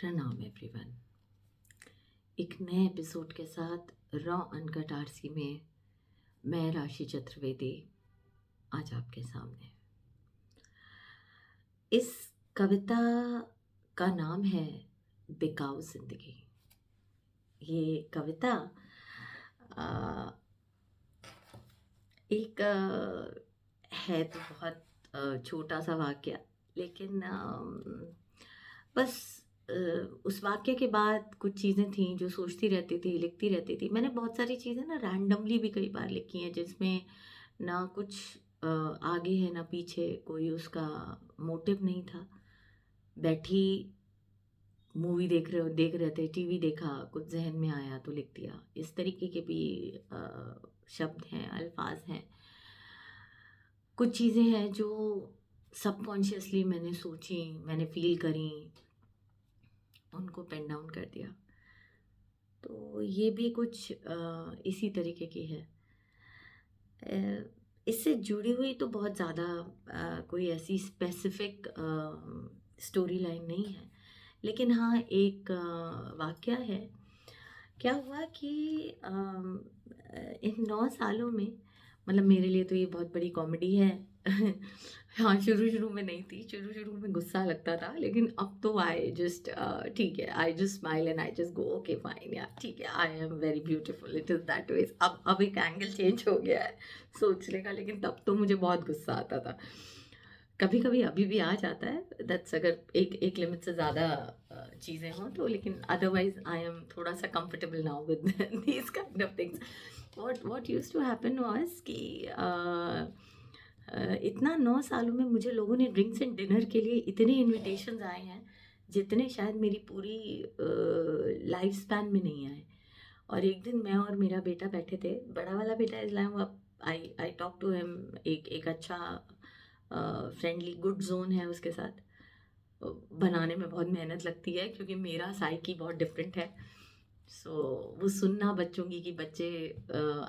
प्रणाम एवरीवन। एक नए एपिसोड के साथ रॉ अनकट आरसी में मैं राशि चतुर्वेदी आज आपके सामने। इस कविता का नाम है बिकाऊ जिंदगी। ये कविता एक है तो बहुत छोटा सा वाक्य, लेकिन बस उस वाक्य के बाद कुछ चीज़ें थी जो सोचती रहती थी, लिखती रहती थी। मैंने बहुत सारी चीज़ें ना रैंडमली भी कई बार लिखी हैं, जिसमें ना कुछ आगे है ना पीछे, कोई उसका मोटिव नहीं था। बैठी मूवी देख रहे थे, टीवी देखा, कुछ जहन में आया तो लिख दिया। इस तरीके के भी शब्द हैं, अल्फाज हैं। कुछ चीज़ें हैं जो सबकॉन्शियसली मैंने सोची, मैंने फील करी, उनको पेन डाउन कर दिया। तो ये भी कुछ इसी तरीके की है। इससे जुड़ी हुई तो बहुत ज़्यादा कोई ऐसी स्पेसिफिक स्टोरी लाइन नहीं है, लेकिन हाँ एक वाक़या है। क्या हुआ कि इन 9 सालों में, मतलब मेरे लिए तो ये बहुत बड़ी कॉमेडी है। हाँ, शुरू में नहीं थी, शुरू में गुस्सा लगता था, लेकिन अब तो आई जस्ट ठीक है, I just smile and I just go okay fine यार, ठीक है, I am very beautiful, it is that way. अब एक एंगल चेंज हो गया है सोचने का, लेकिन तब तो मुझे बहुत गुस्सा आता था। कभी कभी अभी भी आ जाता है, दैट्स अगर एक लिमिट से ज़्यादा चीज़ें हों तो, लेकिन अदरवाइज आई एम थोड़ा सा comfortable now with these kind of things. What used to happen was कि इतना 9 सालों में मुझे लोगों ने ड्रिंक्स एंड डिनर के लिए इतने इनविटेशंस आए हैं जितने शायद मेरी पूरी लाइफ स्पैन में नहीं आए। और एक दिन मैं और मेरा बेटा बैठे थे, बड़ा वाला बेटा is like, I talk to him. एक अच्छा फ्रेंडली गुड जोन है उसके साथ। बनाने में बहुत मेहनत लगती है क्योंकि मेरा साइकी बहुत डिफरेंट है। सो वो सुनना बच्चों की कि बच्चे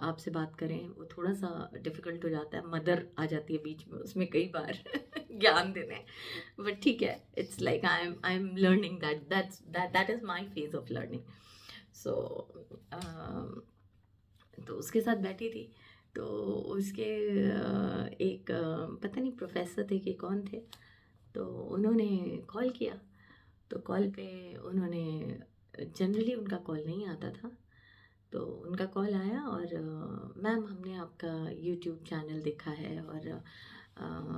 आपसे बात करें, वो थोड़ा सा डिफिकल्ट हो जाता है। मदर आ जाती है बीच में उसमें कई बार ज्ञान देने, बट ठीक है, it's like I am learning that is my phase of learning. So तो उसके साथ बैठी थी, तो उसके एक पता नहीं प्रोफेसर थे कि कौन थे, तो उन्होंने कॉल किया। तो कॉल पे उन्होंने, जनरली उनका कॉल नहीं आता था, तो उनका कॉल आया और मैम हमने आपका यूट्यूब चैनल देखा है और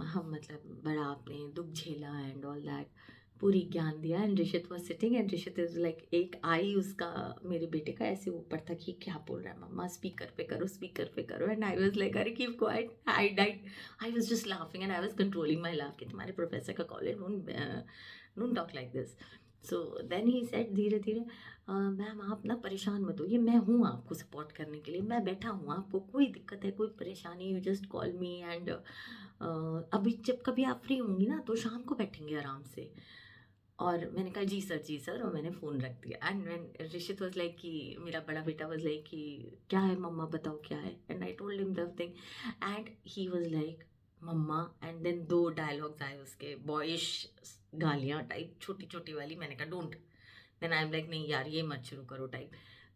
हम मतलब बड़ा आपने दुख झेला एंड ऑल दैट, पूरी ज्ञान दिया। And Rishit was sitting and Rishit is like, एक आई उसका मेरे बेटे का ऐसे ऊपर था कि क्या बोल रहा है मम्मा, स्पीकर पे करो, स्पीकर पे करो। एंड आई वाज लाइक अरे keep quiet, I was just laughing and I was controlling my laugh कि तुम्हारे प्रोफेसर का कॉल है, don't talk like this. So then he said धीरे धीरे, मैम आप ना परेशान मत होइए, मैं हूँ आपको सपोर्ट करने के लिए, मैं बैठा हूँ, आपको कोई दिक्कत है, कोई परेशानी, you just call me and अभी जब कभी आप फ्री होंगी ना तो शाम को बैठेंगे आराम से। और मैंने कहा जी सर, जी सर, और मैंने फ़ोन रख दिया। And when Rishit was like कि मेरा बड़ा बेटा वाज लाइक कि क्या है मम्मा बताओ क्या है। And I told him the thing and he was like मम्मा। एंड देन 2 डायलॉग्स आए उसके, बॉयिश गालियाँ टाइप, छोटी छोटी वाली। मैंने कहा don't. Then I am like नहीं यार ये मत शुरू करो टाइप।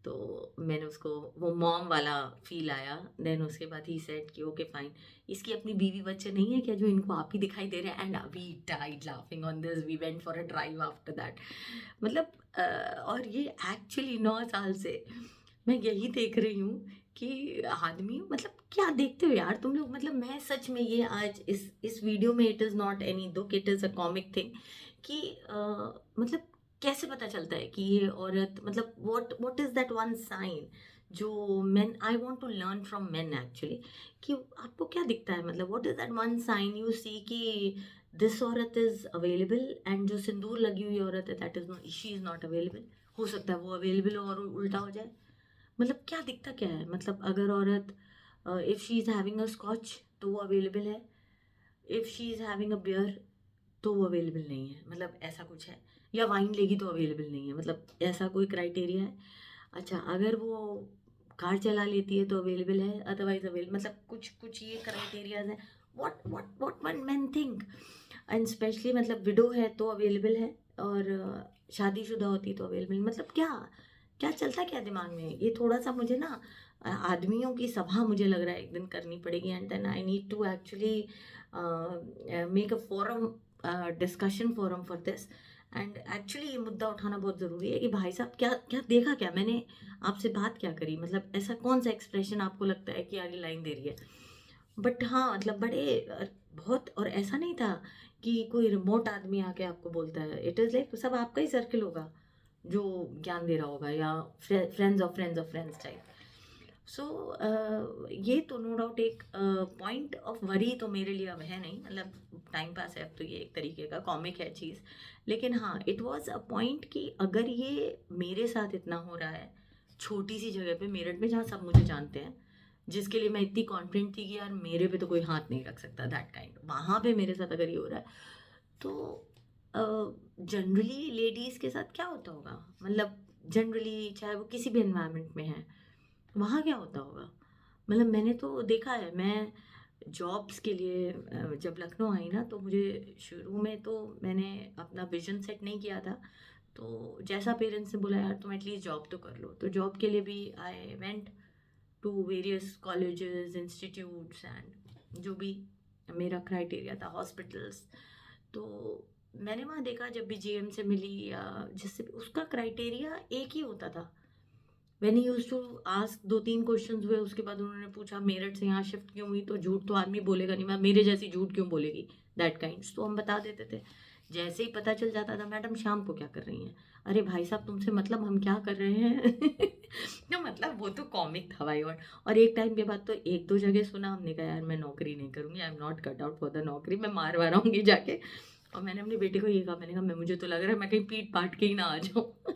तो मैंने उसको वो मॉम वाला फील आया। देन उसके बाद ही सेड कि ओके फाइन, इसकी अपनी बीवी बच्चे नहीं है क्या जो इनको आप ही दिखाई दे रहे हैं। And we died laughing on this, we went for a drive after that. मतलब और ये एक्चुअली 9 साल से मैं यही देख रही हूँ कि आदमी, मतलब क्या देखते हो यार तुम लोग। मतलब मैं सच में ये आज इस वीडियो में, इट इज़ नॉट एनी दुख, it is a comic thing कि मतलब कैसे पता चलता है कि ये औरत, मतलब what is that one sign जो men, I want to learn from men actually, कि आपको क्या दिखता है, मतलब what is that one sign you see कि दिस औरत इज़ अवेलेबल एंड जो सिंदूर लगी हुई औरत है that is not, she is not available. हो सकता है वो अवेलेबल हो और उल्टा हो जाए। मतलब क्या दिखता क्या है, मतलब अगर औरत if she is having a scotch तो वो अवेलेबल है, if she is having a beer तो वो अवेलेबल नहीं है, मतलब ऐसा कुछ है। या वाइन लेगी तो अवेलेबल नहीं है, मतलब ऐसा कोई क्राइटेरिया है। अच्छा अगर वो कार चला लेती है तो अवेलेबल है, अदरवाइज अवेलेबल, मतलब कुछ कुछ ये क्राइटेरियाज हैं। What one man think. And specially मतलब विडो है तो अवेलेबल है, और शादीशुदा होती तो अवेलेबल, मतलब क्या क्या चलता क्या दिमाग में, ये थोड़ा सा मुझे ना आदमियों की सभा मुझे लग रहा है एक दिन करनी पड़ेगी, and then I need to actually make a forum, discussion forum for this. And actually ये मुद्दा उठाना बहुत ज़रूरी है कि भाई साहब क्या क्या देखा, क्या मैंने आपसे बात क्या करी, मतलब ऐसा कौन सा एक्सप्रेशन आपको लगता है कि यार ये लाइन दे रही है। बट हाँ, मतलब बड़े बहुत, और ऐसा नहीं था कि कोई रिमोट आदमी आके आपको बोलता है, इट इज़ लाइक सब आपका ही सर्किल होगा जो ज्ञान दे रहा होगा, या friends of friends of friends type. So ये तो नो डाउट एक पॉइंट ऑफ वरी तो मेरे लिए अब है नहीं, मतलब टाइम पास है अब, तो ये एक तरीके का कॉमिक है चीज़। लेकिन हाँ, इट वाज अ पॉइंट कि अगर ये मेरे साथ इतना हो रहा है छोटी सी जगह पे मेरठ में, जहाँ सब मुझे जानते हैं, जिसके लिए मैं इतनी कॉन्फिडेंट थी कि यार मेरे पे तो कोई हाथ नहीं रख सकता, दैट काइंड, वहाँ पे मेरे साथ अगर ये हो रहा है, तो जनरली लेडीज़ के साथ क्या होता होगा, मतलब जनरली चाहे वो किसी भी एनवायरनमेंट में है, वहाँ क्या होता होगा। मतलब मैंने तो देखा है, मैं जॉब्स के लिए जब लखनऊ आई ना, तो मुझे शुरू में तो मैंने अपना विजन सेट नहीं किया था, तो जैसा पेरेंट्स ने बोला यार तुम एटलीस्ट जॉब तो कर लो, तो जॉब के लिए भी I went to various colleges institutes and जो भी मेरा क्राइटेरिया था, हॉस्पिटल्स। तो मैंने वहाँ देखा जब भी जीएम से मिली या जिससे भी, उसका क्राइटेरिया एक ही होता था। When he used to ask, दो तीन क्वेश्चंस हुए, उसके बाद उन्होंने पूछा मेरठ से यहाँ शिफ्ट क्यों हुई, तो झूठ तो आदमी बोलेगा नहीं, मैं मेरे जैसी झूठ क्यों बोलेगी, दैट काइंड्स, तो हम बता देते थे। जैसे ही पता चल जाता था मैडम शाम को क्या कर रही हैं, अरे भाई साहब तुमसे मतलब हम क्या कर रहे हैं तो मतलब वो तो कॉमिक था भाई। और एक टाइम के बाद तो एक दो जगह सुना, हमने कहा यार मैं नौकरी नहीं करूँगी, आई am not cut out for the नौकरी, मैं मार वाराऊंगी जाके। और मैंने अपने बेटे को ये कहा, मैंने कहा मैं, मुझे तो लग रहा है मैं कहीं पीट पाट के ही ना आ जाऊँ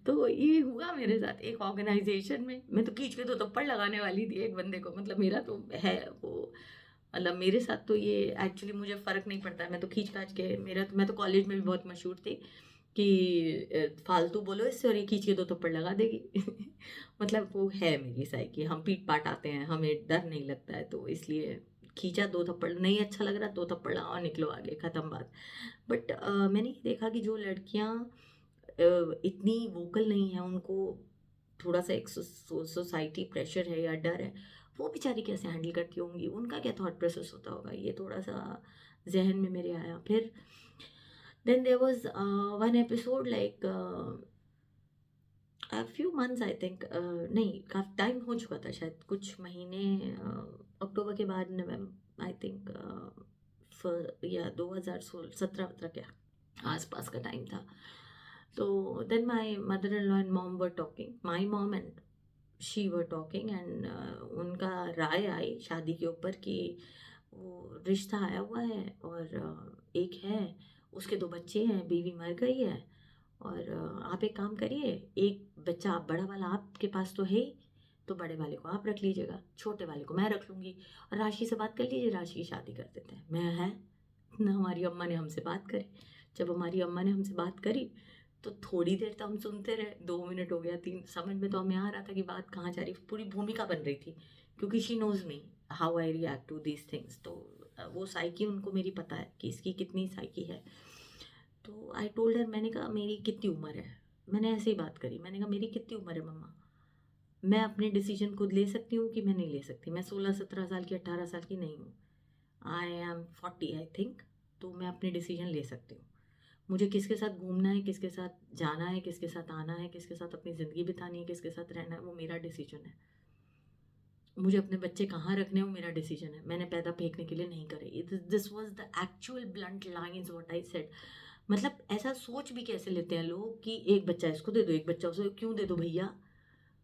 तो ये हुआ मेरे साथ एक ऑर्गेनाइजेशन में, मैं तो खींच के तो थप्पड़ लगाने वाली थी एक बंदे को, मतलब मेरा तो है वो, मतलब मेरे साथ तो ये एक्चुअली मुझे फ़र्क नहीं पड़ता है, मैं तो खींच खाच के, मेरा तो, मैं तो कॉलेज में भी बहुत मशहूर थी कि फालतू बोलो इससे और ये खींच के दो थप्पड़ लगा देगी मतलब वो है मेरी साइकी, हम पीट पाट आते हैं, हमें डर नहीं लगता है, तो इसलिए खींचा दो थप्पड़, नहीं अच्छा लग रहा दो थप्पड़ लगाओ निकलो आगे, ख़त्म बात। बट मैंने ये देखा कि जो लड़कियाँ इतनी वोकल नहीं है, उनको थोड़ा सा एक सोसाइटी प्रेशर है या डर है, वो बेचारी कैसे हैंडल करती होंगी, उनका क्या थॉट प्रोसेस होता होगा, ये थोड़ा सा जहन में मेरे आया। फिर then there was one episode like few months I think, नहीं काफ़ी टाइम हो चुका था, शायद कुछ महीने, अक्टूबर के बाद, नवम्बर आई थिंक, या 2017 के आसपास का टाइम था। तो then my mother in law and mom were talking, my mom and she were talking, and उनका राय आई शादी के ऊपर कि वो रिश्ता आया हुआ है, और एक है, उसके दो बच्चे हैं, बीवी मर गई है, और आप एक काम करिए, एक बच्चा आप बड़ा वाला आपके पास तो है ही, तो बड़े वाले को आप रख लीजिएगा, छोटे वाले को मैं रख लूँगी, और राशि से बात कर लीजिए, राशि की शादी कर देते हैं। मैं है ना, हमारी अम्मा ने हमसे बात करी, जब हमारी अम्मा ने हमसे बात करी तो थोड़ी देर तो हम सुनते रहे, 2 मिनट हो गया, तीन, समझ में तो हमें आ रहा था कि बात कहाँ जा रही, पूरी भूमिका बन रही थी, क्योंकि she knows me how I react to these things, तो वो साइकी उनको मेरी पता है कि इसकी कितनी साइकी है। तो आई टोल्ड हर, मैंने कहा मेरी कितनी उम्र है, मैंने ऐसे ही बात करी, मैंने कहा मेरी कितनी उम्र है मम्मा, मैं अपने डिसीजन खुद ले सकती हूँ कि मैं नहीं ले सकती, मैं 16-17 साल की, 18 साल की नहीं हूँ, आई एम 40 आई थिंक, तो मैं अपने डिसीजन ले सकती हूँ, मुझे किसके साथ घूमना है, किसके साथ जाना है, किसके साथ आना है, किसके साथ अपनी ज़िंदगी बितानी है, किसके साथ रहना है, वो मेरा डिसीजन है, मुझे अपने बच्चे कहाँ रखने हैं वो मेरा डिसीजन है, मैंने पैदा फेंकने के लिए नहीं करे। This was the actual blunt lines what I said. मतलब ऐसा सोच भी कैसे लेते हैं लोग कि एक बच्चा इसको दे दो, एक बच्चा उसको, क्यों दे दो भैया,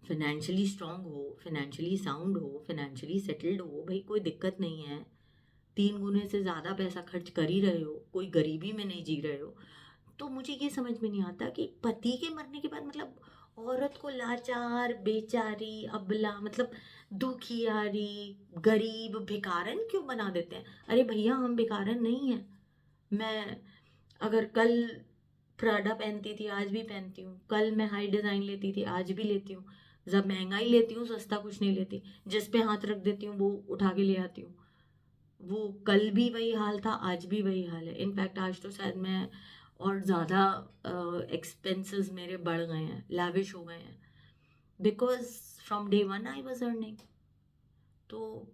फाइनेंशियली स्ट्रांग हो, फाइनेंशियली साउंड हो, फाइनेंशियली सेटल्ड हो, भाई कोई दिक्कत नहीं है, 3 गुने से ज़्यादा पैसा खर्च कर ही रहे हो, कोई गरीबी में नहीं जी रहे हो। तो मुझे ये समझ में नहीं आता कि पति के मरने के बाद मतलब औरत को लाचार, बेचारी, अबला, मतलब दुखियारी, गरीब, भिखारन क्यों बना देते हैं। अरे भैया हम भिखारन नहीं हैं। मैं अगर कल प्राडा पहनती थी आज भी पहनती हूँ, कल मैं हाई डिज़ाइन लेती थी आज भी लेती हूँ, जब महंगाई लेती हूँ सस्ता कुछ नहीं लेती, जिस पे हाथ रख देती हूँ वो उठा के ले आती हूँ। वो कल भी वही हाल था, आज भी वही हाल है, इनफैक्ट आज तो शायद मैं और ज़्यादा एक्सपेंसेस मेरे बढ़ गए हैं, लाविश हो गए हैं, because from day one I was earning. तो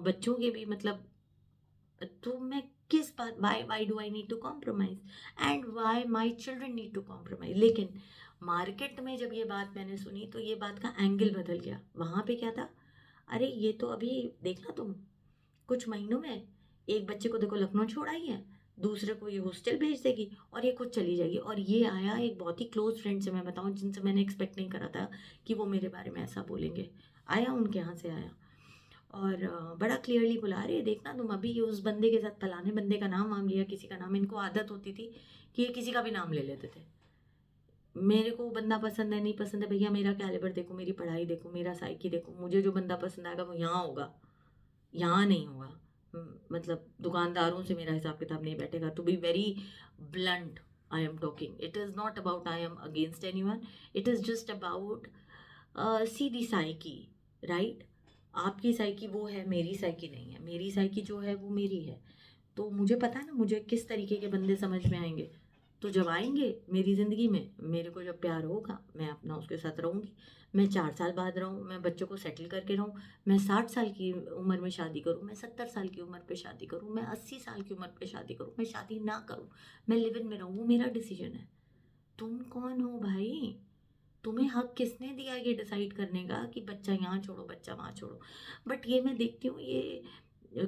बच्चों के भी मतलब, तो मैं किस बात, why why do I need to compromise, and why my children need to compromise. लेकिन मार्केट में जब ये बात मैंने सुनी तो ये बात का एंगल बदल गया। वहाँ पे क्या था, अरे ये तो अभी देखना तुम, कुछ महीनों में एक बच्चे को देखो लखनऊ छोड़ आई है, दूसरे को ये हॉस्टल भेज देगी और ये खुद चली जाएगी। और ये आया एक बहुत ही क्लोज फ्रेंड से, मैं बताऊं, जिनसे मैंने एक्सपेक्ट नहीं करा था कि वो मेरे बारे में ऐसा बोलेंगे, आया उनके यहाँ से आया। और बड़ा क्लियरली बुला रहे, देखना तुम अभी ये उस बंदे के साथ फलाने बंदे का नाम वाम लिया, किसी का नाम, इनको आदत होती थी कि ये किसी का भी नाम ले लेते थे। मेरे को बंदा पसंद है नहीं पसंद है, भैया मेरा कैलिबर देखो, मेरी पढ़ाई देखो, मेरा साइकी देखो, मुझे जो बंदा पसंद आएगा वो यहाँ होगा, यहाँ नहीं होगा। मतलब दुकानदारों से मेरा हिसाब किताब नहीं बैठेगा। To be very blunt I am talking, it is not about I am against anyone, it is just about see the psyche, right. आपकी साइकी वो है, मेरी साइकी नहीं है, मेरी साइकी जो है वो मेरी है। तो मुझे पता है ना मुझे किस तरीके के बंदे समझ में आएंगे। तो जब आएंगे मेरी ज़िंदगी में, मेरे को जब प्यार होगा मैं अपना उसके साथ रहूँगी। मैं 4 साल बाद रहूँ, मैं बच्चों को सेटल करके रहूँ, मैं 60 साल की उम्र में शादी करूँ, मैं 70 साल की उम्र पे शादी करूँ, मैं 80 साल की उम्र पे शादी करूँ, मैं शादी ना करूँ, मैं लिव इन में रहूँ, वो मेरा डिसीजन है। तुम कौन हो भाई? तुम्हें हक किसने दिया ये डिसाइड करने का कि बच्चा यहाँ छोड़ो, बच्चा वहाँ छोड़ो? बट ये मैं देखती हूँ, ये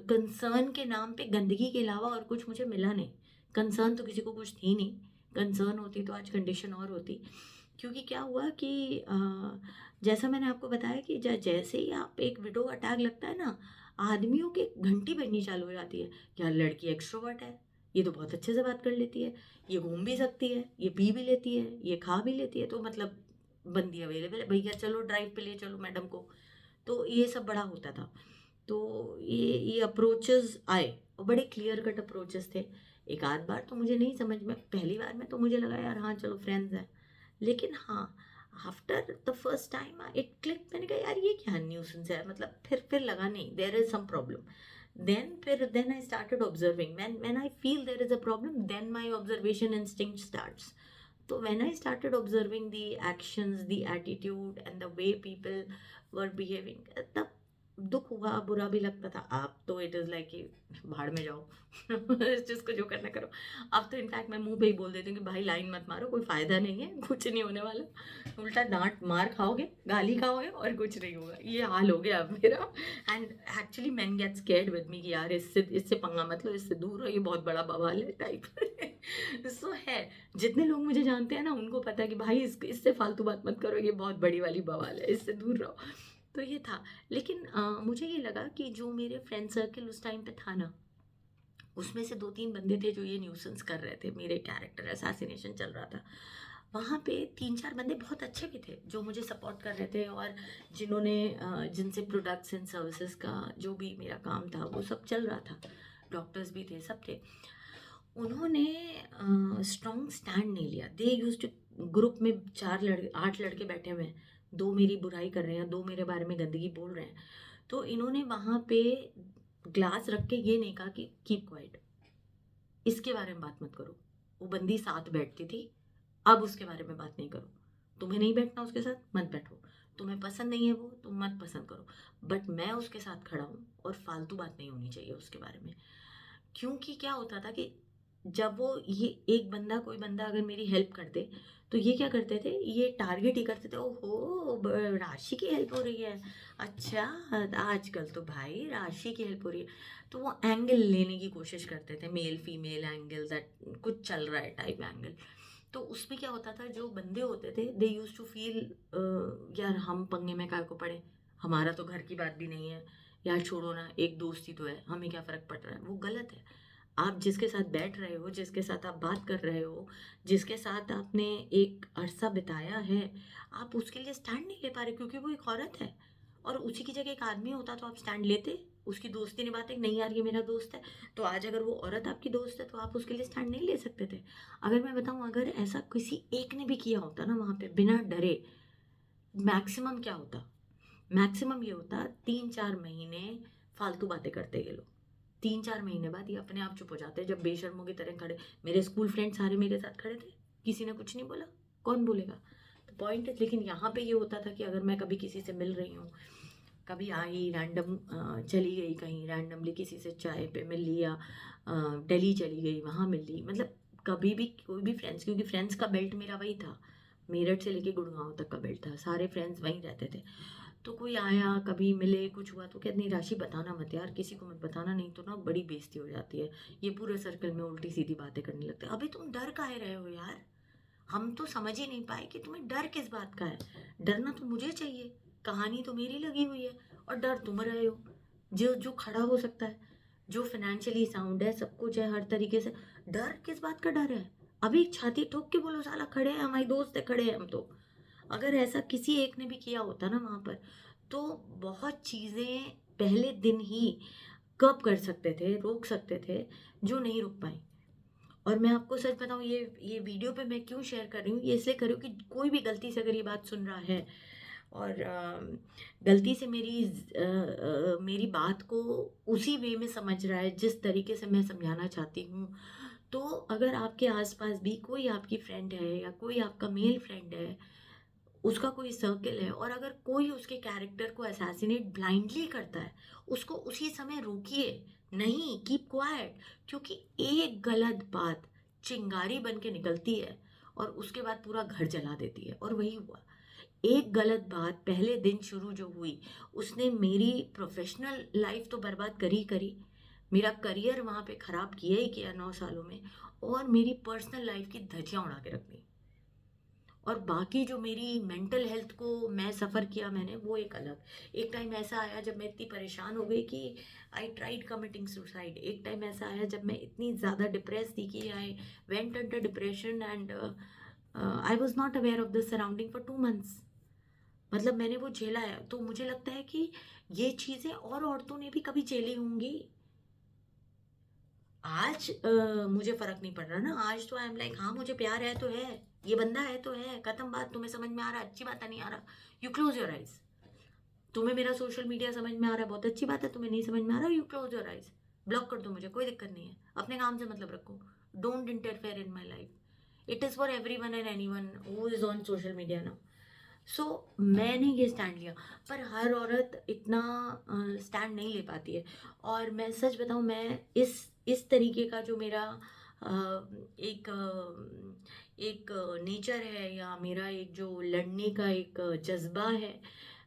कंसर्न के नाम पे गंदगी के अलावा और कुछ मुझे मिला नहीं। कंसर्न तो किसी को कुछ थी नहीं, कंसर्न होती तो आज कंडीशन और होती। क्योंकि क्या हुआ कि जैसा मैंने आपको बताया कि जैसे ही आप एक विडो का टैग लगता है ना, आदमियों की घंटी बजनी चालू हो जाती है। यार लड़की एक्सट्रोवर्ट है, ये तो बहुत अच्छे से बात कर लेती है, ये घूम भी सकती है, ये पी भी लेती है, ये खा भी लेती है, तो मतलब बंदी अवेलेबल है, भैया चलो ड्राइव पे ले चलो मैडम को। तो ये सब बड़ा होता था। तो ये अप्रोचेस आए और बड़े क्लियर कट अप्रोचेस थे। एक आध बार तो मुझे नहीं समझ में, पहली बार में तो मुझे लगा यार हाँ चलो फ्रेंड्स हैं। लेकिन हाँ, after the first time it click, मैंने कहा यार ये क्या न्यूसेंस है, मतलब फिर लगा नहीं there is some problem. then I started observing, when I feel there is a problem, then my observation instinct starts. So when I started observing the actions, the attitude and the way people were behaving, तब दुख हुआ, बुरा भी लगता था। आप तो it is like कि भाड़ में जाओ जिसको जो करना करो। अब तो इनफैक्ट मैं मुंह पे ही बोल देती हूँ कि भाई लाइन मत मारो, कोई फ़ायदा नहीं है, कुछ नहीं होने वाला, उल्टा डांट मार खाओगे, गाली खाओगे और कुछ नहीं होगा। ये हाल हो गया अब मेरा। And actually main get scared with me कि यार इससे पंगा मत लो, इससे दूर रहो, ये बहुत बड़ा बवाल है टाइप। सो है, जितने लोग मुझे जानते हैं ना उनको पता है कि भाई इससे फालतू बात मत करो, ये बहुत बड़ी वाली बवाल है, इससे दूर रहो। तो ये था। लेकिन मुझे ये लगा कि जो मेरे फ्रेंड सर्कल उस टाइम पे था ना, उसमें से 2-3 बंदे थे जो ये न्यूसेंस कर रहे थे, मेरे कैरेक्टर असैसिनेशन चल रहा था। वहाँ पे 3-4 बंदे बहुत अच्छे भी थे जो मुझे सपोर्ट कर रहे थे, और जिन्होंने जिनसे प्रोडक्ट्स एंड सर्विसेज का जो भी मेरा काम था वो सब चल रहा था, डॉक्टर्स भी थे, सब थे। उन्होंने स्ट्रॉन्ग स्टैंड नहीं लिया। दे यूज टू, ग्रुप में 8 लड़के बैठे हुए हैं, 2 मेरी बुराई कर रहे हैं, 2 मेरे बारे में गंदगी बोल रहे हैं। तो इन्होंने वहाँ पे ग्लास रख के ये नहीं कहा कि कीप क्वाइट, इसके बारे में बात मत करो। वो बंदी साथ बैठती थी, अब उसके बारे में बात नहीं करो। तुम्हें नहीं बैठना उसके साथ, मत बैठो। तुम्हें पसंद नहीं है वो, तुम मत पसंद करो, बट मैं उसके साथ खड़ा हूँ और फालतू बात नहीं होनी चाहिए उसके बारे में। क्योंकि क्या होता था कि जब वो ये एक बंदा, कोई बंदा अगर मेरी हेल्प कर दे, तो ये क्या करते थे, ये टारगेट ही करते थे, ओहो राशि की हेल्प हो रही है, अच्छा आजकल तो भाई राशि की हेल्प हो रही है। तो वो एंगल लेने की कोशिश करते थे, मेल फीमेल एंगल, दैट कुछ चल रहा है टाइप एंगल। तो उसमें क्या होता था, जो बंदे होते थे दे यूज टू फील, यार हम पंगे में काय को पड़े, हमारा तो घर की बात भी नहीं है, यार छोड़ो ना, एक दोस्ती तो है, हमें क्या फ़र्क पड़ रहा है। वो गलत है। आप जिसके साथ बैठ रहे हो, जिसके साथ आप बात कर रहे हो, जिसके साथ आपने एक अरसा बिताया है, आप उसके लिए स्टैंड नहीं ले पा रहे क्योंकि वो एक औरत है। और उसी की जगह एक आदमी होता तो आप स्टैंड लेते, उसकी दोस्ती निभाते, नहीं यार ये मेरा दोस्त है। तो आज अगर वो औरत आपकी दोस्त है तो आप उसके लिए स्टैंड नहीं ले सकते थे। अगर मैं बताऊं, अगर ऐसा किसी एक ने भी किया होता ना वहाँ पे बिना डरे, मैक्सिमम क्या होता, मैक्सिमम ये होता 3-4 महीने फालतू बातें करते ये लोग, 3-4 महीने बाद ये अपने आप चुप हो जाते हैं, जब बेशर्मों की तरह खड़े। मेरे स्कूल फ्रेंड सारे मेरे साथ खड़े थे, किसी ने कुछ नहीं बोला, कौन बोलेगा। तो पॉइंट है, लेकिन यहाँ पे ये होता था कि अगर मैं कभी किसी से मिल रही हूँ, कभी आई रैंडम, चली गई कहीं रैंडमली किसी से चाय पे मिल लिया, दिल्ली चली गई वहाँ मिल ली, मतलब कभी भी कोई भी फ्रेंड्स, क्योंकि फ्रेंड्स का बेल्ट मेरा वही था, मेरठ से लेके गुड़गांव तक का बेल्ट था, सारे फ्रेंड्स वहीं रहते थे। तो कोई आया कभी मिले कुछ हुआ तो कहते नहीं राशि बताना मत यार, किसी को मत बताना, नहीं तो ना बड़ी बेइज्जती हो जाती है, ये पूरे सर्कल में उल्टी सीधी बातें करने लगते हैं। अभी तुम डर काहे रहे हो यार, हम तो समझ ही नहीं पाए कि तुम्हें डर किस बात का है। डरना तो मुझे चाहिए, कहानी तो मेरी लगी हुई है, और डर तुम रहे हो जो जो खड़ा हो सकता है, जो फाइनेंशियली साउंड है, सब कुछ है हर तरीके से। डर किस बात का डर है? अभी छाती ठोक के बोलो साला खड़े हैं, हमारे दोस्त है, खड़े हैं हम तो। अगर ऐसा किसी एक ने भी किया होता ना वहां पर, तो बहुत चीजें पहले दिन ही कब कर सकते थे, रोक सकते थे, जो नहीं रुक पाई। और मैं आपको सच बताऊं, ये वीडियो पे मैं क्यों शेयर कर रही हूँ, ये इसलिए कर रही हूँ कि कोई भी गलती से अगर ये बात सुन रहा है और गलती से मेरी बात को उसी वे में समझ रहा है जिस तरीके से मैं समझाना चाहती हूँ, तो अगर आपके आसपास भी कोई आपकी फ्रेंड है या कोई आपका मेल फ्रेंड है, उसका कोई सर्कल है, और अगर कोई उसके कैरेक्टर को असैसिनेट ब्लाइंडली करता है, उसको उसी समय रोकिए, नहीं कीप क्वाइट। क्योंकि एक गलत बात चिंगारी बन के निकलती है और उसके बाद पूरा घर जला देती है, और वही हुआ। एक गलत बात पहले दिन शुरू जो हुई, उसने मेरी प्रोफेशनल लाइफ तो बर्बाद करी करी, मेरा करियर वहां पे खराब किया ही किया 9 सालों में, और मेरी पर्सनल लाइफ की धज्जियां उड़ा के रख दी। और बाकी जो मेरी मेंटल हेल्थ को मैं सफ़र किया मैंने, वो एक अलग। एक टाइम ऐसा आया जब मैं इतनी परेशान हो गई कि आई ट्राइड कमिटिंग सुसाइड। एक टाइम ऐसा आया जब मैं इतनी ज़्यादा डिप्रेस थी कि I went under depression, and I was not aware of the surrounding for 2 months. मतलब मैंने वो झेला है, तो मुझे लगता है कि ये चीज़ें और औरतों ने भी कभी झेली होंगी। आज मुझे फर्क नहीं पड़ रहा ना, आज तो आई एम लाइक हाँ मुझे प्यार है तो है, ये बंदा है तो है, खत्म बात। तुम्हें समझ में आ रहा है, अच्छी बात है, नहीं आ रहा यू क्लोज योर आइज। तुम्हें मेरा सोशल मीडिया समझ में आ रहा है, बहुत अच्छी बात है, तुम्हें नहीं समझ में आ रहा, you close your eyes, block कर दो मुझे, कोई दिक्कत नहीं है, अपने काम से मतलब रखो, don't interfere in my life. It is for everyone and anyone who is on social media now. So मैंने ये स्टैंड लिया, पर हर औरत इतना स्टैंड नहीं ले पाती है। और मैं सच बताऊं, मैं इस तरीके का जो मेरा एक एक नेचर है, या मेरा एक जो लड़ने का एक जज्बा है,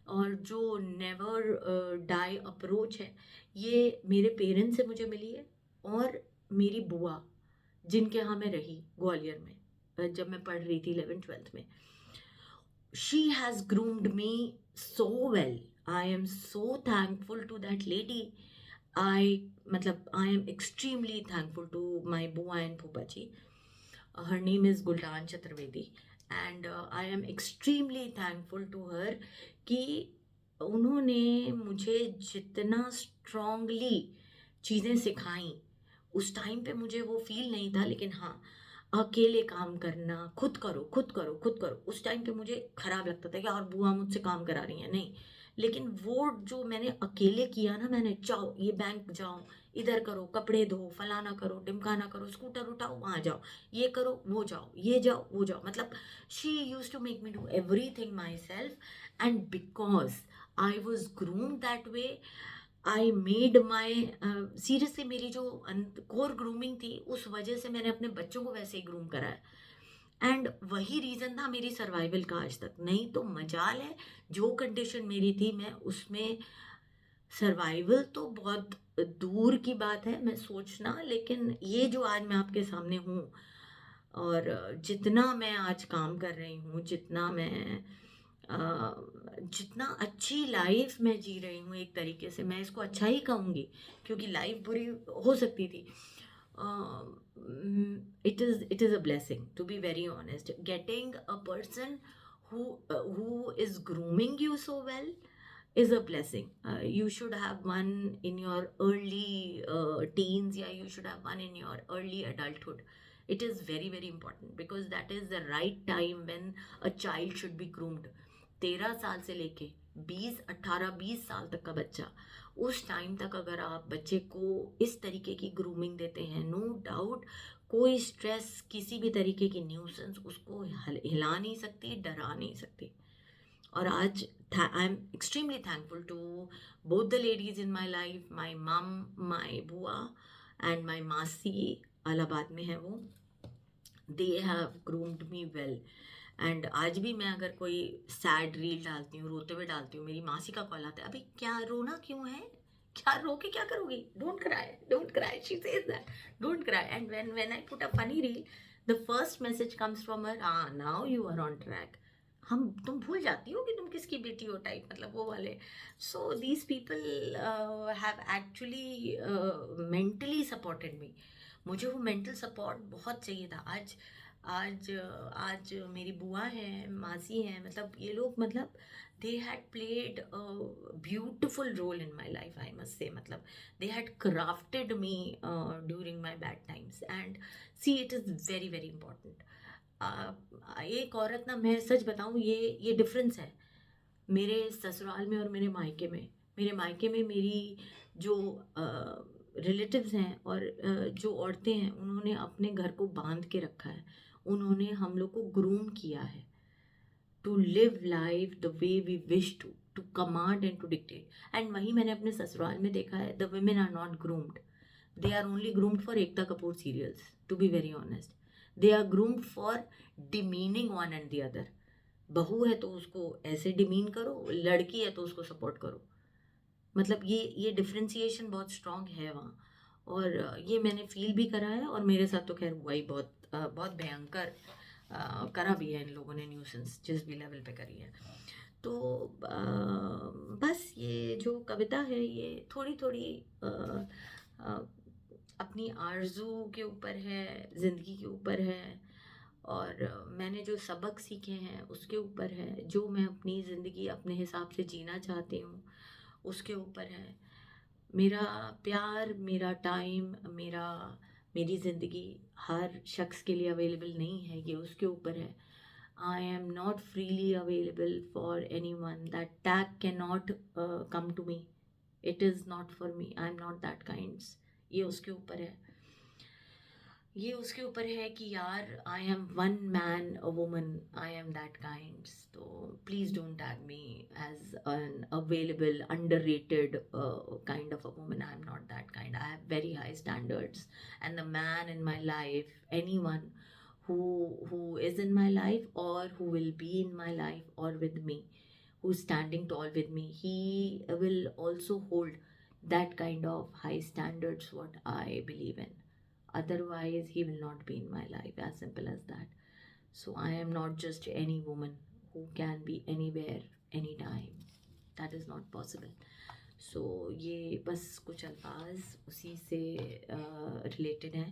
और जो नेवर डाई अप्रोच है, ये मेरे पेरेंट्स से मुझे मिली है। और मेरी बुआ, जिनके यहाँ मैं रही ग्वालियर में, जब मैं पढ़ रही थी 11th-12th में, she has groomed me so well. I am so thankful to that lady. I am extremely thankful to my Bua and Phupaji. Her name is Guldan Chaturvedi, and I am extremely thankful to her कि उन्होंने मुझे जितना strongly चीज़ें सिखाई, उस time पे मुझे वो फील नहीं था, लेकिन हाँ, अकेले काम करना, खुद करो खुद करो खुद करो, उस टाइम पे मुझे खराब लगता था कि और बुआ मुझसे काम करा रही हैं, नहीं। लेकिन वो जो मैंने अकेले किया ना, मैंने जाओ ये बैंक जाओ, इधर करो, कपड़े धो, फलाना करो, ढिमकाना करो, स्कूटर उठाओ वहाँ जाओ, ये करो वो जाओ, ये जाओ वो जाओ, मतलब she use to make me do everything myself. And because I was groom that way, I made my seriously, मेरी जो कोर ग्रूमिंग थी, उस वजह से मैंने अपने बच्चों को वैसे ही ग्रूम करा है। एंड वही रीज़न था मेरी सर्वाइवल का आज तक। नहीं तो मजाल है, जो कंडीशन मेरी थी मैं उसमें सर्वाइवल तो बहुत दूर की बात है मैं सोचना, लेकिन ये जो आज मैं आपके सामने हूँ, और जितना मैं आज काम कर रही हूँ, जितना अच्छी लाइफ मैं जी रही हूँ, एक तरीके से मैं इसको अच्छा ही कहूँगी, क्योंकि लाइफ बुरी हो सकती थी। it is a blessing, to be very honest. Getting a person who is grooming you so well is a blessing. You should have one in your early teens, yeah, you should have one in your early adulthood. It is very very important, because that is the right time when a child should be groomed. 13 साल से लेके 18-20 साल तक का बच्चा, उस time तक अगर आप बच्चे को इस तरीके की ग्रूमिंग देते हैं, नो डाउट कोई स्ट्रेस, किसी भी तरीके की न्यूसेंस उसको हिला नहीं सकती, डरा नहीं सकती। और आज I am extremely thankful to both the ladies in my life, my mum, my बुआ एंड माई मासी, इलाहाबाद में है वो। They have groomed me well. And आज भी मैं अगर कोई सैड रील डालती हूँ, रोते हुए डालती हूँ, मेरी मासी का कॉल आता है, अभी क्या रोना क्यों है, क्या रो के क्या करोगी, don't cry, don't cry, she says that, don't cry. And when I put a funny reel, the first message comes from her, हाँ now you are on track, तुम भूल जाती हो कि तुम किसकी बेटी हो, टाइप, मतलब वो वाले। So these people have actually mentally supported me. मुझे वो मेंटल सपोर्ट बहुत चाहिए था। आज आज आज मेरी बुआ हैं, मासी हैं, मतलब ये लोग, मतलब they had played a beautiful role in my life, I must say. मतलब they had crafted me during my bad times. And see, it is very very important. एक औरत ना, मैं सच बताऊँ, ये डिफरेंस है मेरे ससुराल में और मेरे मायके में। मेरे मायके में मेरी जो रिलेटिव्स हैं और जो औरतें हैं, उन्होंने अपने घर को बांध के रखा है, उन्होंने हम लोग को ग्रूम किया है to live life the way we wish to command and to dictate. And वही मैंने अपने ससुराल में देखा है, the women are not groomed, they are only groomed for Ekta Kapoor serials, to be very honest. They are groomed for demeaning one and the other. बहू है तो उसको ऐसे डिमीन करो, लड़की है तो उसको सपोर्ट करो। मतलब ये डिफ्रेंसिएशन बहुत स्ट्रांग है वहाँ, और ये मैंने फील भी करा है, और मेरे साथ तो खैर हुआ ही बहुत भयंकर करा भी है इन लोगों ने, न्यूसेंस जिस भी लेवल पे करी है। तो बस ये जो कविता है, ये थोड़ी थोड़ी अपनी आरज़ू के ऊपर है, ज़िंदगी के ऊपर है, और मैंने जो सबक सीखे हैं उसके ऊपर है, जो मैं अपनी ज़िंदगी अपने हिसाब से जीना चाहती हूँ उसके ऊपर है। मेरा प्यार, मेरा टाइम, मेरी ज़िंदगी हर शख्स के लिए अवेलेबल नहीं है, ये उसके ऊपर है। I am not freely available for anyone. That tag cannot come to me. It is not for me. I am not that kind. ये उसके ऊपर है, ये उसके ऊपर है कि यार, I am one man a woman, I am that kind. तो please don't tag me as an available underrated kind of a woman. I am not that kind. I have very high standards, and the man in my life, anyone who is in my life or who will be in my life or with me, who's standing tall with me, he will also hold that kind of high standards what I believe in. Otherwise he will not be in my life, as simple as that. So I am not just any woman who can be anywhere anytime. That is not possible. So ये बस कुछ अल्फाज उसी से related हैं।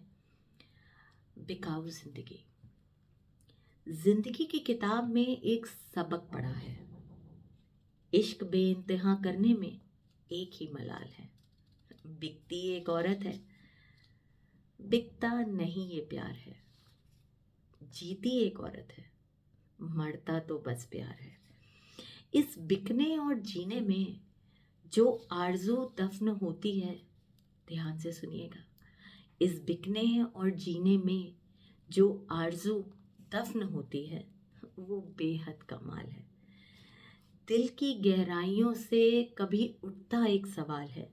बिकाऊ ज़िंदगी। ज़िंदगी की किताब में एक सबक पढ़ा है, इश्क बेइंतहा करने में एक ही मलाल है। बिकती एक औरत है, बिकता नहीं ये प्यार है। जीती एक औरत है, मरता तो बस प्यार है। इस बिकने और जीने में जो आरज़ू दफन होती है, ध्यान से सुनिएगा, इस बिकने और जीने में जो आरज़ू दफन होती है, वो बेहद कमाल है। दिल की गहराइयों से कभी उठता एक सवाल है,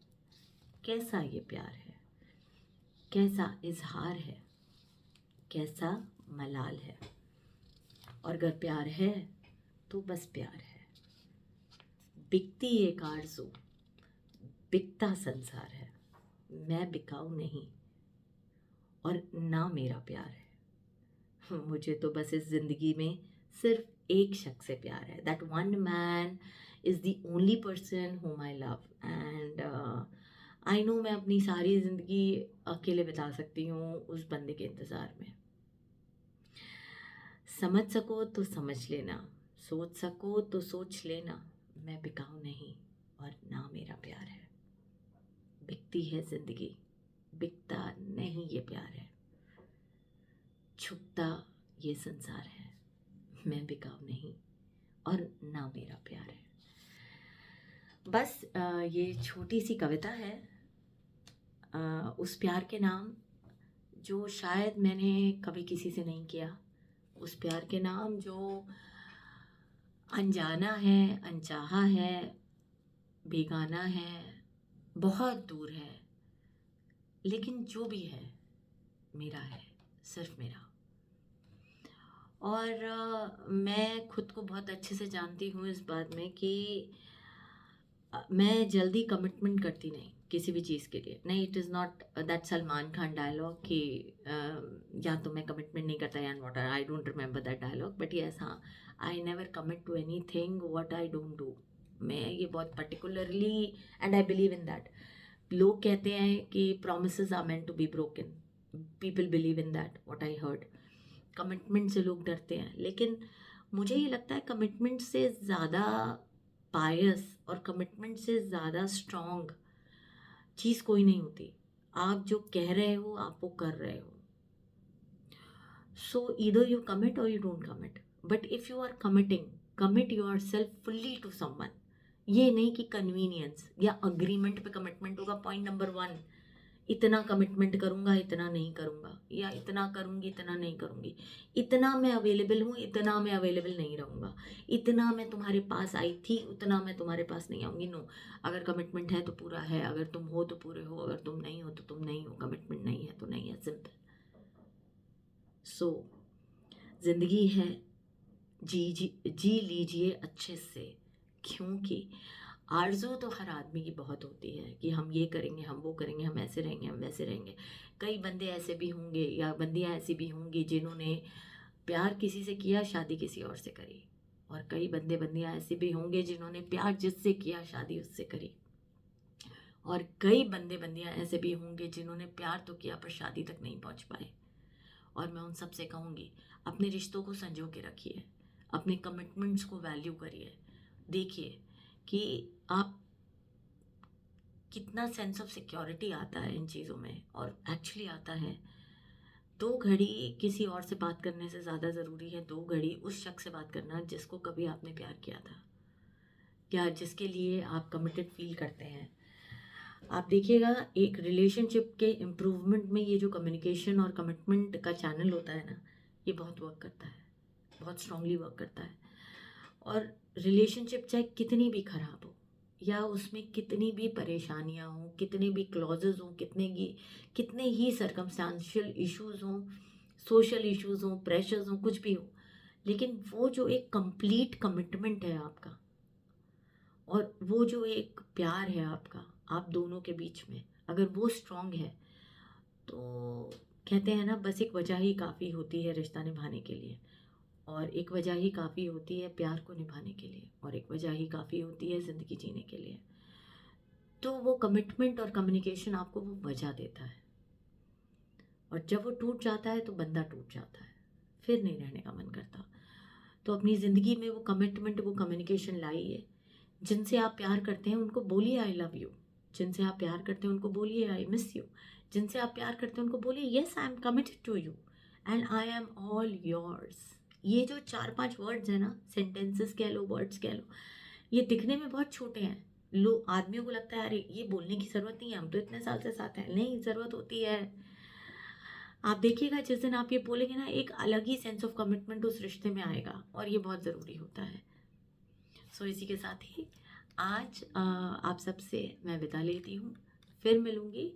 कैसा ये प्यार है, कैसा इजहार है, कैसा मलाल है। और अगर प्यार है तो बस प्यार है। बिकती एक आरज़ू, बिकता संसार है। मैं बिकाऊ नहीं और ना मेरा प्यार है। मुझे तो बस इस ज़िंदगी में सिर्फ एक शख्स से प्यार है। That one man is the only person whom I love, and I know मैं अपनी सारी ज़िंदगी अकेले बिता सकती हूँ उस बंदे के इंतज़ार में। समझ सको तो समझ लेना, सोच सको तो सोच लेना, मैं बिकाऊ नहीं और ना मेरा प्यार है। बिकती है ज़िंदगी, बिकता नहीं ये प्यार है। छुपता ये संसार है, मैं बिकाऊ नहीं और ना मेरा प्यार है। बस ये छोटी सी कविता है उस प्यार के नाम जो शायद मैंने कभी किसी से नहीं किया, उस प्यार के नाम जो अनजाना है, अनचाहा है, बेगाना है, बहुत दूर है, लेकिन जो भी है मेरा है, सिर्फ मेरा। और मैं खुद को बहुत अच्छे से जानती हूँ इस बात में कि मैं जल्दी कमिटमेंट करती नहीं किसी भी चीज़ के लिए। नहीं, it is not that Salman Khan dialogue कि या तो मैं कमिटमेंट नहीं करता and what, I don't remember that dialogue, but yes हाँ, I never commit to anything what I don't do. मैं ये बहुत particularly and I believe in that. लोग कहते हैं कि promises are meant to be broken, people believe in that, what I heard. Commitment से लोग डरते हैं, लेकिन मुझे ये लगता है कमिटमेंट से ज़्यादा पायस और कमिटमेंट से ज़्यादा स्ट्रॉन्ग चीज़ कोई नहीं होती। आप जो कह रहे हो आप वो कर रहे हो। सो ईदर यू कमिट और you don't commit, but if you are committing, commit yourself fully to someone. ये नहीं कि कन्वीनियंस या अग्रीमेंट पे कमिटमेंट होगा। पॉइंट नंबर 1, इतना कमिटमेंट करूँगा, इतना नहीं करूँगा, या इतना करूँगी, इतना नहीं करूँगी, इतना मैं अवेलेबल हूँ, इतना मैं अवेलेबल नहीं रहूँगा, इतना मैं तुम्हारे पास आई थी, उतना मैं तुम्हारे पास नहीं आऊँगी। नो, अगर कमिटमेंट है तो पूरा है, अगर तुम हो तो पूरे हो, अगर तुम नहीं हो तो तुम नहीं हो। कमिटमेंट नहीं है तो नहीं है, सिंपल। सो जिंदगी है, जी लीजिए अच्छे से, क्योंकि आरज़ू तो हर आदमी की बहुत होती है कि हम ये करेंगे, हम वो करेंगे, हम ऐसे रहेंगे, हम वैसे रहेंगे। कई बंदे ऐसे भी होंगे या बंदियां ऐसी भी होंगी जिन्होंने प्यार किसी से किया, शादी किसी और से करी। और कई बंदे बंदियां ऐसे भी होंगे जिन्होंने प्यार जिससे किया, शादी उससे करी। और कई बंदे बंदियां ऐसे भी होंगे जिन्होंने प्यार तो किया पर शादी तक नहीं पहुंच पाए। और मैं उन सब से कहूँगी, अपने रिश्तों को संजो के रखिए, अपने कमिटमेंट्स को वैल्यू करिए। देखिए कि आप कितना सेंस ऑफ सिक्योरिटी आता है इन चीज़ों में, और एक्चुअली आता है। 2 घड़ी किसी और से बात करने से ज़्यादा ज़रूरी है 2 घड़ी उस शख्स से बात करना जिसको कभी आपने प्यार किया था, या जिसके लिए आप कमिटेड फील करते हैं। आप देखिएगा, एक रिलेशनशिप के इम्प्रूवमेंट में ये जो कम्युनिकेशन और कमिटमेंट का चैनल होता है ना, ये बहुत वर्क करता है, बहुत स्ट्रांगली वर्क करता है। और रिलेशनशिप चाहे कितनी भी खराब हो, या उसमें कितनी भी परेशानियां हों, कितने भी क्लॉजेज हों, कितने ही सर्कमस्टांशियल इश्यूज हों, सोशल इश्यूज हों, प्रेशर्स हों, कुछ भी हो, लेकिन वो जो एक कंप्लीट कमिटमेंट है आपका, और वो जो एक प्यार है आपका आप दोनों के बीच में, अगर वो स्ट्रांग है, तो कहते हैं ना, बस एक वजह ही काफ़ी होती है रिश्ता निभाने के लिए, और एक वजह ही काफ़ी होती है प्यार को निभाने के लिए, और एक वजह ही काफ़ी होती है ज़िंदगी जीने के लिए। तो वो कमिटमेंट और कम्युनिकेशन आपको वो वजह देता है। और जब वो टूट जाता है तो बंदा टूट जाता है, फिर नहीं रहने का मन करता। तो अपनी ज़िंदगी में वो कमिटमेंट, वो कम्युनिकेशन लाइए। जिनसे आप प्यार करते हैं उनको बोलिए आई लव यू। जिनसे आप प्यार करते हैं उनको बोलिए आई मिस यू। जिनसे आप प्यार करते हैं उनको बोलिए yes I am committed to you and I am all yours. ये जो 4-5 वर्ड्स हैं ना, सेंटेंसेस कह लो, वर्ड्स कह लो, ये दिखने में बहुत छोटे हैं। लोग, आदमियों को लगता है अरे ये बोलने की ज़रूरत नहीं है, हम तो इतने साल से साथ हैं। नहीं, ज़रूरत होती है। आप देखिएगा जिस दिन आप ये बोलेंगे ना, एक अलग ही सेंस ऑफ कमिटमेंट उस रिश्ते में आएगा, और ये बहुत ज़रूरी होता है। सो इसी के साथ ही आज आप सबसे मैं विदा लेती हूँ। फिर मिलूँगी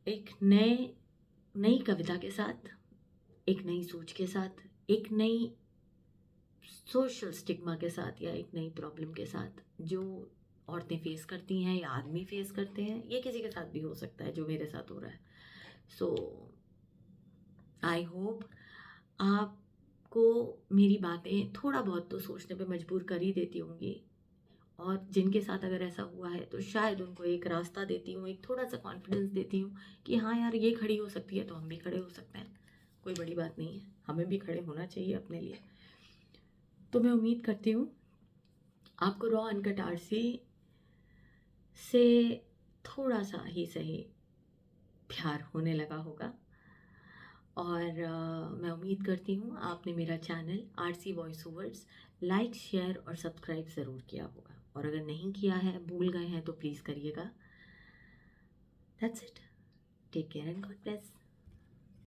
एक नई कविता के साथ, एक नई सोच के साथ, एक नई सोशल स्टिग्मा के साथ, या एक नई प्रॉब्लम के साथ जो औरतें फेस करती हैं या आदमी फेस करते हैं। ये किसी के साथ भी हो सकता है जो मेरे साथ हो रहा है। सो आई होप आपको मेरी बातें थोड़ा बहुत तो सोचने पे मजबूर कर ही देती होंगी, और जिनके साथ अगर ऐसा हुआ है तो शायद उनको एक रास्ता देती हूँ, एक थोड़ा सा कॉन्फिडेंस देती हूँ कि हाँ यार, ये खड़ी हो सकती है तो हम भी खड़े हो सकते हैं। कोई बड़ी बात नहीं है, हमें भी खड़े होना चाहिए अपने लिए। तो मैं उम्मीद करती हूँ आपको रॉ अनकट आरसी से थोड़ा सा ही सही प्यार होने लगा होगा, और मैं उम्मीद करती हूँ आपने मेरा channel RC voice overs like, share और सब्सक्राइब ज़रूर किया होगा, और अगर नहीं किया है, भूल गए हैं, तो प्लीज़ करिएगा। That's it. Take care and God bless.